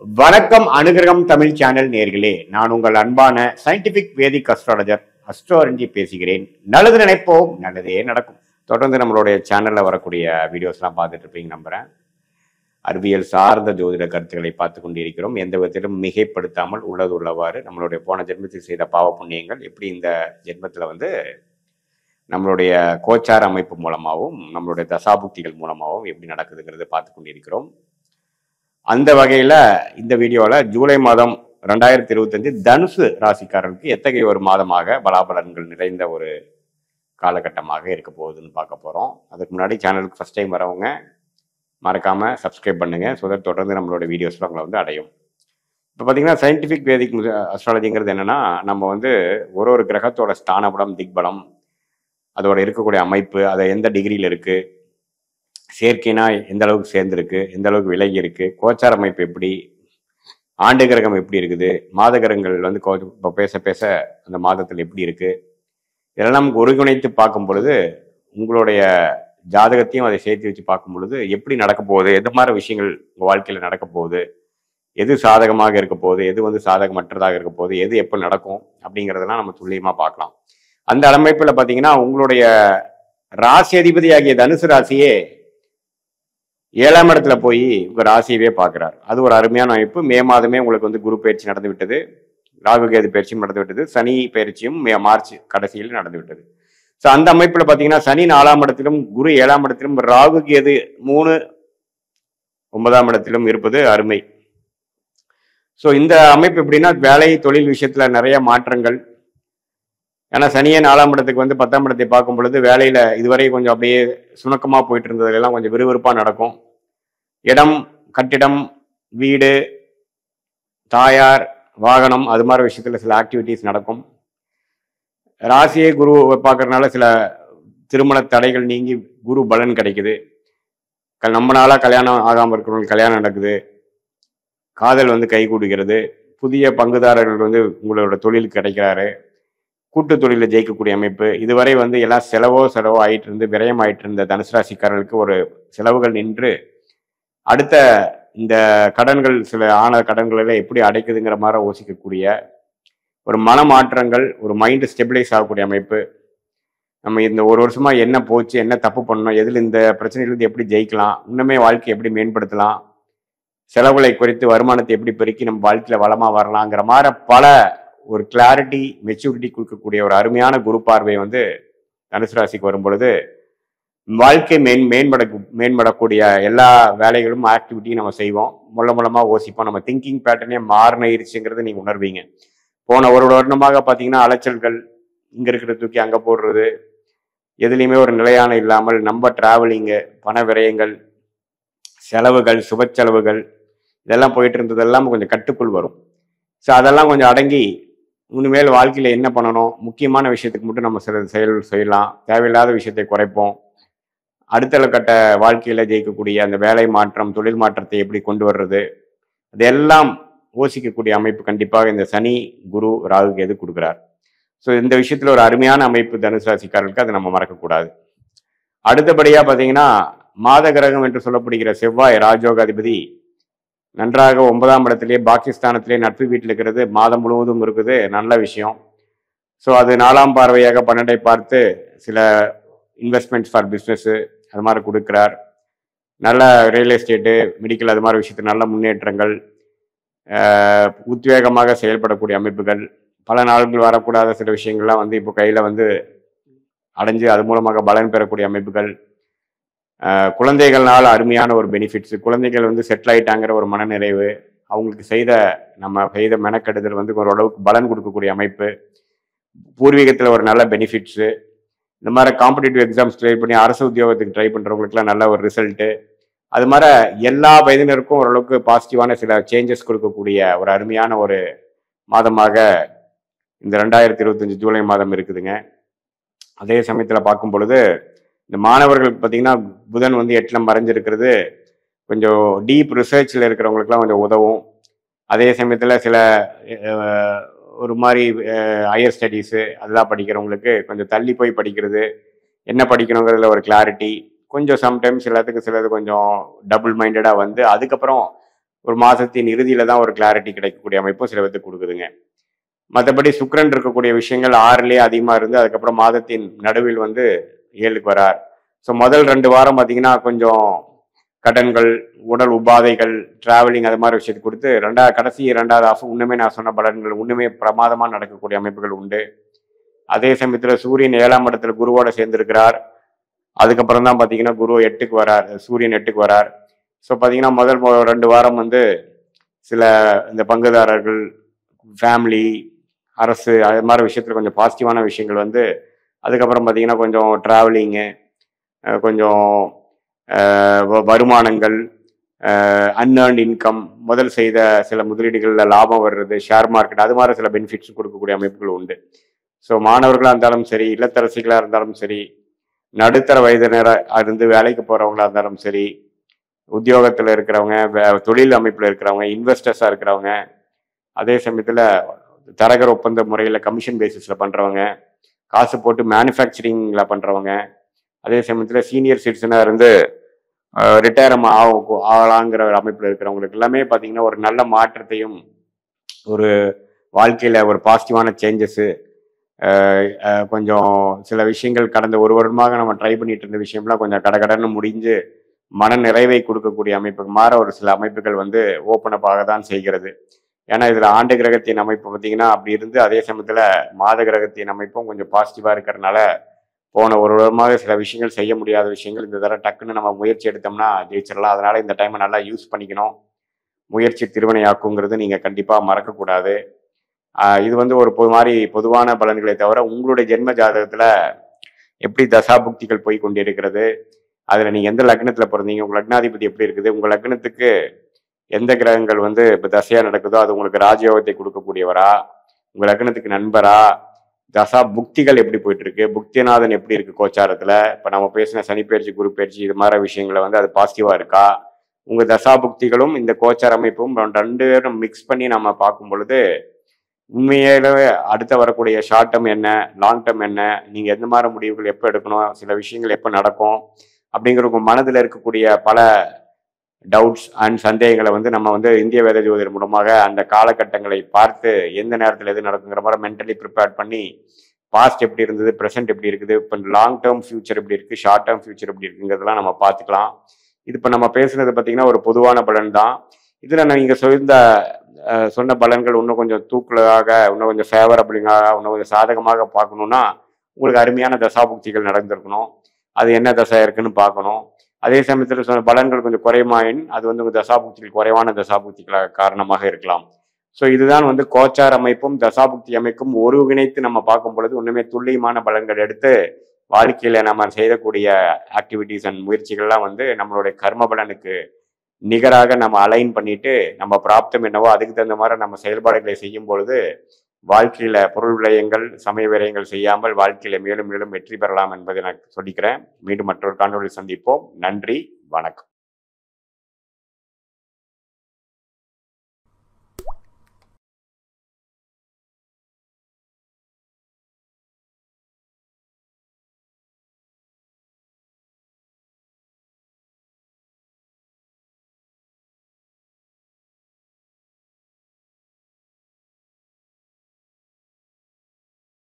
வணக்கம் அனுகிரகம் தமிழ் சேனல் நேர்களே, நான் உங்கள் அன்பான சயின்டிபிக் வேதிக் அஸ்ட்ராலஜர் அஸ்ட்ரோரஞ்சி பேசுகிறேன். நல்லது நினைப்போம், நல்லதே நடக்கும். தொடர்ந்து நம்மளுடைய சேனல்ல வரக்கூடிய வீடியோஸ்லாம் பார்த்துட்டு இருப்பீங்க நம்புறேன். அறிவியல் சார்ந்த ஜோதிட கருத்துக்களை பார்த்து கொண்டிருக்கிறோம். எந்த விதத்திலும் மிகைப்படுத்தாமல் உள்ளது உள்ளவாறு நம்மளுடைய போன ஜென்மத்தில் செய்த பாவ புண்ணியங்கள் எப்படி இந்த ஜென்மத்தில் நம்மளுடைய கோச்சார அமைப்பு மூலமாகவும் நம்மளுடைய தசாபுக்திகள் மூலமாகவும் எப்படி நடக்குதுங்கிறது பார்த்து கொண்டிருக்கிறோம். அந்த வகையில இந்த வீடியோல ஜூலை மாதம் 2025 தனுசு ராசிக்காரர்களுக்கு எத்தகைய ஒரு மாதமாக பலாபலன்கள் நிறைந்த ஒரு காலகட்டமாக இருக்க போகுதுன்னு பார்க்க போறோம். அதுக்கு முன்னாடி சேனலுக்கு ஃபர்ஸ்ட் டைம் வரவங்க மறக்காம சப்ஸ்கிரைப் பண்ணுங்க. தொடர்ந்து நம்மளோட வீடியோஸ்ல உங்களை அடையும். இப்போ பார்த்தீங்கன்னா சயின்டிஃபிக் வேதிக் அஸ்ட்ராலஜிங்கிறது என்னன்னா, நம்ம ஒரு கிரகத்தோட ஸ்தானபலம், திக்பலம், அதோட இருக்கக்கூடிய அமைப்பு, அதை எந்த டிகிரியில் இருக்கு, சேர்க்கைனா எந்த அளவுக்கு சேர்ந்துருக்கு, எந்த அளவுக்கு விலகி இருக்கு, கோச்சார அமைப்பு எப்படி, ஆண்டு கிரகம் எப்படி இருக்குது, மாத கிரகங்கள் இப்போ பேச பேச அந்த மாதத்தில் எப்படி இருக்கு, இதெல்லாம் ஒருங்கிணைத்து பார்க்கும் பொழுது உங்களுடைய ஜாதகத்தையும் அதை சேர்த்து வச்சு பார்க்கும் பொழுது எப்படி நடக்க போகுது, எது மாதிரி விஷயங்கள் உங்கள் வாழ்க்கையில் நடக்க போகுது, எது சாதகமாக இருக்க போகுது, எது சாதகமற்றதாக இருக்க போகுது, எது எப்போ நடக்கும் அப்படிங்கிறதெல்லாம் நம்ம துல்லியமாக பார்க்கலாம். அந்த அமைப்பில் பார்த்தீங்கன்னா உங்களுடைய ராசி அதிபதியாகிய தனுசு ராசியே 7ஆம் இடத்துல போய் உங்க ராசியவே பார்க்கிறார். அது ஒரு அருமையான அமைப்பு. மே மாதமே உங்களுக்கு குரு பயிற்சி நடந்து விட்டது, ராகு கேது பயிற்சியும் நடந்து விட்டது, சனி பயிற்சியும் மார்ச் கடைசியில் நடந்து விட்டது. ஸோ அந்த அமைப்புல பாத்தீங்கன்னா சனி 4ஆம் இடத்திலும், குரு 7ஆம் இடத்திலும், ராகு கேது 3 9ஆம் இடத்திலும் இருப்பது அருமை. ஸோ இந்த அமைப்பு எப்படின்னா வேலை தொழில் விஷயத்துல நிறைய மாற்றங்கள். ஏன்னா சனியே 4ஆம் இடத்துக்கு 10ஆம் இடத்தை பார்க்கும் பொழுது வேலையில இதுவரை கொஞ்சம் அப்படியே சுணக்கமா போயிட்டு இருந்ததெல்லாம் கொஞ்சம் விறுவிறுப்பா நடக்கும். இடம், கட்டிடம், வீடு, தாயார், வாகனம், அது மாதிரி விஷயத்துல சில ஆக்டிவிட்டிஸ் நடக்கும். ராசியை குரு பார்க்கறதுனால சில திருமண தடைகள் நீங்கி குரு பலன் கிடைக்குது. நம்ம நாளா கல்யாணம் ஆகாமல் இருக்கிறவங்களுக்கு கல்யாணம் நடக்குது, காதல் கை கூடுகிறது, புதிய பங்குதாரர்கள் உங்களோட தொழிலுக்கு கிடைக்கிறாரு, கூட்டு தொழில ஜெயிக்கக்கூடிய அமைப்பு. இதுவரை எல்லாம் செலவோ ஆயிட்டு இருந்து விரயம் ஆயிட்டு இருந்த தனுசு ராசிக்காரர்களுக்கு ஒரு செலவுகள் நின்று அடுத்த இந்த கடன்கள், சில கடன்களை எப்படி அடைக்குதுங்கிற மாதிரி யோசிக்கக்கூடிய ஒரு மனமாற்றங்கள், ஒரு மைண்டு ஸ்டெபிலைஸ் ஆகக்கூடிய அமைப்பு. நம்ம இந்த ஒரு வருஷமா என்ன போச்சு, என்ன தப்பு பண்ணோம், எதில் இந்த பிரச்சனையிலிருந்து எப்படி ஜெயிக்கலாம், இன்னுமே வாழ்க்கையை எப்படி மேம்படுத்தலாம், செலவுகளை குறைத்து வருமானத்தை எப்படி பெருக்கி நம்ம வாழ்க்கையில வளமா வரலாங்கிற மாதிரி பல ஒரு கிளாரிட்டி, மெச்சூரிட்டி கொடுக்கக்கூடிய ஒரு அருமையான குரு பார்வை தனுசு ராசிக்கு வரும் பொழுது வாழ்க்கை மேம்படக்கூடிய எல்லா வேலைகளும், ஆக்டிவிட்டியும் நம்ம செய்வோம். மூலமா யோசிப்போம். நம்ம திங்கிங் பேட்டர்னே மாறிடுச்சுங்கிறத நீங்க உணர்வீங்க. போன ஒரு வருடமாக பார்த்தீங்கன்னா அலைச்சல்கள், இங்க இருக்கிற தூக்கி அங்க போடுறது, எதுலையுமே ஒரு நிலையான இல்லாமல் நம்ம டிராவலிங்கு, பண விரயங்கள், செலவுகள், சுப செலவுகள், இதெல்லாம் போயிட்டு இருந்ததெல்லாம் கொஞ்சம் கட்டுக்குள் வரும். ஸோ அதெல்லாம் கொஞ்சம் அடங்கி இனிமேல் வாழ்க்கையில் என்ன பண்ணணும், முக்கியமான விஷயத்துக்கு மட்டும் நம்ம சில செய்யலாம், தேவையில்லாத விஷயத்தை குறைப்போம். அடுத்த கட்ட வாழ்க்கையில் ஜெயிக்கக்கூடிய அந்த வேலை மாற்றம், தொழில் மாற்றத்தை எப்படி கொண்டு வர்றது, அதெல்லாம் யோசிக்கக்கூடிய அமைப்பு கண்டிப்பாக இந்த சனி, குரு, ராகு கேது கொடுக்குறார். ஸோ இந்த விஷயத்தில் ஒரு அருமையான அமைப்பு தனுசு ராசிக்காரர்களுக்கு, அதை நம்ம மறக்கக்கூடாது. அடுத்தபடியாக பார்த்தீங்கன்னா மாத கிரகம் என்று சொல்லப்படுகிற செவ்வாய், ராஜயோகாதிபதி, நன்றாக 9ஆம் இடத்திலே பாகிஸ்தானத்திலே நட்பு வீட்டில் இருக்கிறது, மாதம் முழுவதும் இருக்குது, நல்ல விஷயம். ஸோ அது 4ஆம் பார்வையாக 12ஐ பார்த்து சில இன்வெஸ்ட்மெண்ட்ஸ் ஃபார் பிஸ்னஸ்ஸு அது மாதிரி கொடுக்குறார். நல்ல ரியல் எஸ்டேட்டு, மெடிக்கல், அது மாதிரி விஷயத்தில் நல்ல முன்னேற்றங்கள், உத்வேகமாக செயல்படக்கூடிய அமைப்புகள், பல நாள்கள் வரக்கூடாத சில விஷயங்கள்லாம் இப்போ கையில் அடைஞ்சு அது மூலமாக பலன் பெறக்கூடிய அமைப்புகள், குழந்தைகள்னால அருமையான ஒரு பெனிஃபிட்ஸ், குழந்தைகள் செட்டில் ஆயிட்டாங்கிற ஒரு மனநிறைவு, அவங்களுக்கு நம்ம செய்த மெனக்கெடுதல் ஓரளவுக்கு பலன் கொடுக்கக்கூடிய அமைப்பு, பூர்வீகத்தில் ஒரு நல்ல பெனிஃபிட்ஸு, இந்த மாதிரி காம்படிட்டிவ் எக்ஸாம்ஸ் ட்ரை பண்ணி அரசு உத்தியோகத்துக்கு ட்ரை பண்ணுறவங்களுக்குலாம் நல்ல ஒரு ரிசல்ட்டு, அது மாதிரி எல்லா வயதினருக்கும் ஓரளவுக்கு பாசிட்டிவான சில சேஞ்சஸ் கொடுக்கக்கூடிய ஒரு அருமையான ஒரு மாதமாக இந்த 2025 ஜூலை மாதம் இருக்குதுங்க. அதே சமயத்தில் பார்க்கும் பொழுது இந்த மாணவர்களுக்கு பார்த்தீங்கன்னா புதன் 8ல் மறைஞ்சிருக்கிறது கொஞ்சம் டீப் ரிசர்ச்சில் இருக்கிறவங்களுக்குலாம் கொஞ்சம் உதவும். அதே சமயத்தில் சில ஒரு மாதிரி ஹையர் ஸ்டடீஸு அதெல்லாம் படிக்கிறவங்களுக்கு கொஞ்சம் தள்ளி போய் படிக்கிறது, என்ன படிக்கணுங்கிறதுல ஒரு கிளாரிட்டி, கொஞ்சம் சம்டைம்ஸ் சிலது கொஞ்சம் டபுள் மைண்டடாக அதுக்கப்புறம் ஒரு மாதத்தின் இறுதியில தான் ஒரு கிளாரிட்டி கிடைக்கக்கூடிய அமைப்பும் சில பேருக்கு கொடுக்குதுங்க. மற்றபடி சுக்கிரன் இருக்கக்கூடிய விஷயங்கள் 6லயே அதிகமாக இருந்து அதுக்கப்புறம் மாதத்தின் நடுவில் வந்து 7க்கு வரார். ஸோ முதல் 2 வாரம் பார்த்தீங்கன்னா கொஞ்சம் கடன்கள், உடல் உபாதைகள், டிராவலிங் அது மாதிரி விஷயத்தை கொடுத்து கடைசி 2வது ஆஃப் இன்னுமே நான் சொன்ன பலன்கள் இன்னுமே பிரமாதமாக நடக்கக்கூடிய அமைப்புகள் உண்டு. அதே சமயத்தில் சூரியன் 7ஆம் இடத்துல குருவோட சேர்ந்திருக்கிறார். அதுக்கப்புறம் தான் பார்த்தீங்கன்னா குரு 8க்கு வரார், சூரியன் 8க்கு வரார். ஸோ பார்த்தீங்கன்னா முதல் 2 வாரம் வந்து சில இந்த பங்குதாரர்கள், ஃபேமிலி, அரசு அது மாதிரி விஷயத்தில் கொஞ்சம் பாசிட்டிவான விஷயங்கள் வந்து அதுக்கப்புறம் பார்த்தீங்கன்னா கொஞ்சம் ட்ராவலிங்கு, கொஞ்சம் வருமானங்கள், அன்ஏர்ன்ட் இன்கம், முதல் செய்த சில முதலீடுகளில் லாபம் வர்றது, ஷேர் மார்க்கெட் அது மாதிரி சில பெனிஃபிட்ஸ் கொடுக்கக்கூடிய அமைப்புகள் உண்டு. ஸோ மாணவர்களாக இருந்தாலும் சரி, இல்லத்தரசிகளாக இருந்தாலும் சரி, நடுத்தர வயதினராக இருந்து வேலைக்கு போகிறவங்களா இருந்தாலும் சரி, உத்தியோகத்தில் இருக்கிறவங்க, தொழில் அமைப்பில் இருக்கிறவங்க, இன்வெஸ்டர்ஸாக இருக்கிறவங்க, அதே சமயத்தில் தரகர் ஒப்பந்த முறையில் கமிஷன் பேசிஸில் பண்ணுறவங்க, காசு போட்டு மேனுஃபேக்சரிங்கில் பண்ணுறவங்க, அதே சமயத்தில் சீனியர் சிட்டிசனாக இருந்து ரிட்டையர் ஆகலாங்கிற ஒரு அமைப்பில் இருக்கிறவங்களுக்கு எல்லாமே பார்த்தீங்கன்னா ஒரு நல்ல மாற்றத்தையும் ஒரு வாழ்க்கையில் ஒரு பாசிட்டிவான சேஞ்சஸ்ஸு, கொஞ்சம் சில விஷயங்கள் கடந்த ஒரு வருடமாக நம்ம ட்ரை பண்ணிட்டு இருந்த விஷயம்லாம் கொஞ்சம் கடகடன்னு முடிஞ்சு மன நிறைவை கொடுக்கக்கூடிய அமைப்புக்கு மாற ஒரு சில அமைப்புகள் வந்து ஓப்பன் அப் ஆக தான் செய்கிறது. ஏன்னா இதில் ஆண்டு கிரகத்தின் அமைப்பு பார்த்தீங்கன்னா அப்படி இருந்து அதே சமயத்தில் மாத கிரகத்தின் அமைப்பும் கொஞ்சம் பாசிட்டிவாக இருக்கிறதுனால போன ஒரு வருடமாக சில விஷயங்கள் செய்ய முடியாத விஷயங்கள் இந்த தடவை டக்குன்னு நம்ம முயற்சி எடுத்தோம்னா ஜெயிச்சிடலாம். அதனால இந்த டைமை நல்லா யூஸ் பண்ணிக்கணும். முயற்சி திருவினையாக்குங்கிறது நீங்கள் கண்டிப்பாக மறக்கக்கூடாது. இது வந்து ஒரு மாதிரி பொதுவான பலன்களை தவிர உங்களுடைய ஜென்ம ஜாதகத்தில் எப்படி தசாபுக்திகள் போய் கொண்டிருக்கிறது, அதில் நீங்கள் எந்த லக்னத்தில் பிறந்தீங்க, உங்கள் லக்னாதிபதி எப்படி இருக்குது, உங்கள் லக்னத்துக்கு எந்த கிரகங்கள் வந்து இப்போ தசையாக நடக்குதோ அது உங்களுக்கு ராஜயோகத்தை கொடுக்கக்கூடியவரா, உங்கள் லக்னத்துக்கு நண்பரா, தசா புக்திகள் எப்படி போயிட்டு இருக்கு, புக்திநாதன் எப்படி இருக்கு கோச்சாரத்தில், இப்போ நம்ம பேசின சனிப்பயிற்சி, குரு பயிற்சி இது மாதிரி விஷயங்களை வந்து அது பாசிட்டிவாக இருக்கா, உங்கள் தசா புக்திகளும் இந்த கோச்சார அமைப்பும் 2 பேரும் மிக்ஸ் பண்ணி நம்ம பார்க்கும் பொழுது உண்மையிலே அடுத்த வரக்கூடிய ஷார்ட் டேர்ம் என்ன, லாங் டேர்ம் என்ன, நீங்கள் எந்த மாதிரி முடிவுகள் எப்போ எடுக்கணும், சில விஷயங்கள் எப்போ நடக்கும் அப்படிங்கிற உங்கள் மனதில் இருக்கக்கூடிய பல டவுட்ஸ் அண்ட் சந்தேகங்களை வந்து நம்ம வந்து இந்திய வேத ஜோதிடர் மூலமாக அந்த காலகட்டங்களை பார்த்து எந்த நேரத்தில் எது நடக்குங்கிற மாதிரி மென்டலி ப்ரிப்பேர் பண்ணி பாஸ்ட் எப்படி இருந்தது, ப்ரெசென்ட் எப்படி இருக்குது, இப்போ லாங் டேர்ம் ஃபியூச்சர் எப்படி இருக்குது, ஷார்ட் டேர்ம் ஃபியூச்சர் எப்படி இருக்குங்கிறதெல்லாம் நம்ம பார்த்துக்கலாம். இது இப்போ நம்ம பேசுனது பார்த்தீங்கன்னா ஒரு பொதுவான பலன் தான். இதில் நீங்கள் சொன்ன பலன்கள் இன்னும் கொஞ்சம் தூக்கலாக, இன்னும் கொஞ்சம் ஃபேவரபிளாக, இன்னும் கொஞ்சம் சாதகமாக பார்க்கணுன்னா உங்களுக்கு அருமையான தசாபுக்திகள் நடந்திருக்கணும். அது என்ன தசை இருக்குன்னு பார்க்கணும். அதே சமயத்தில் சொன்ன பலன்கள் கொஞ்சம் குறைமாயின் அது வந்து உங்கள் தசாபுக்திகள் குறைவான தசாபுக்திகளாக காரணமாக இருக்கலாம். ஸோ இதுதான் வந்து கோச்சார் அமைப்பும் தசாபுக்தி அமைப்பும் ஒருங்கிணைத்து நம்ம பார்க்கும் பொழுது ஒன்றுமே துல்லியமான பலன்கள் எடுத்து வாழ்க்கையில் நம்ம செய்யக்கூடிய ஆக்டிவிட்டீஸ் அண்ட் முயற்சிகள்லாம் வந்து நம்மளுடைய கர்ம பலனுக்கு நிகராக நம்ம அலைன் பண்ணிட்டு நம்ம பிராப்தம் என்னவோ அதுக்கு தகுந்த மாதிரி நம்ம செயல்பாடுகளை செய்யும் பொழுது வாழ்க்கையில பொருள் விரயங்கள், சமய விரயங்கள் செய்யாமல் வாழ்க்கையில மேலும் மேலும் வெற்றி பெறலாம் என்பதை நான் சொல்லிக்கிறேன். மீண்டும் மற்றொரு காணொளியில் சந்திப்போம். நன்றி, வணக்கம்.